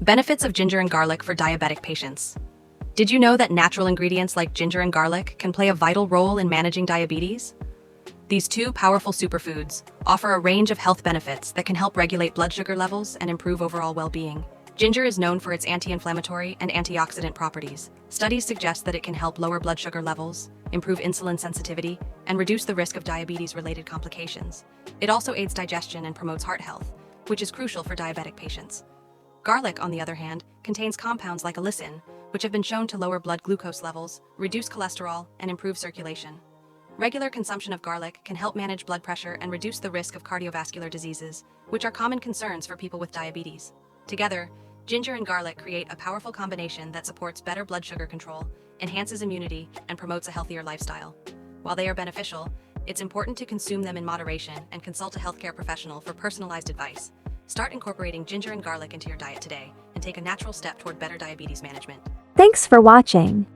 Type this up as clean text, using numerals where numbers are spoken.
Benefits of ginger and garlic for diabetic patients. Did you know that natural ingredients like ginger and garlic can play a vital role in managing diabetes? These two powerful superfoods offer a range of health benefits that can help regulate blood sugar levels and improve overall well-being. Ginger is known for its anti-inflammatory and antioxidant properties. Studies suggest that it can help lower blood sugar levels, improve insulin sensitivity, and reduce the risk of diabetes-related complications. It also aids digestion and promotes heart health, which is crucial for diabetic patients. Garlic, on the other hand, contains compounds like allicin, which have been shown to lower blood glucose levels, reduce cholesterol, and improve circulation. Regular consumption of garlic can help manage blood pressure and reduce the risk of cardiovascular diseases, which are common concerns for people with diabetes. Together, ginger and garlic create a powerful combination that supports better blood sugar control, enhances immunity, and promotes a healthier lifestyle. While they are beneficial, it's important to consume them in moderation and consult a healthcare professional for personalized advice. Start incorporating ginger and garlic into your diet today and take a natural step toward better diabetes management. Thanks for watching.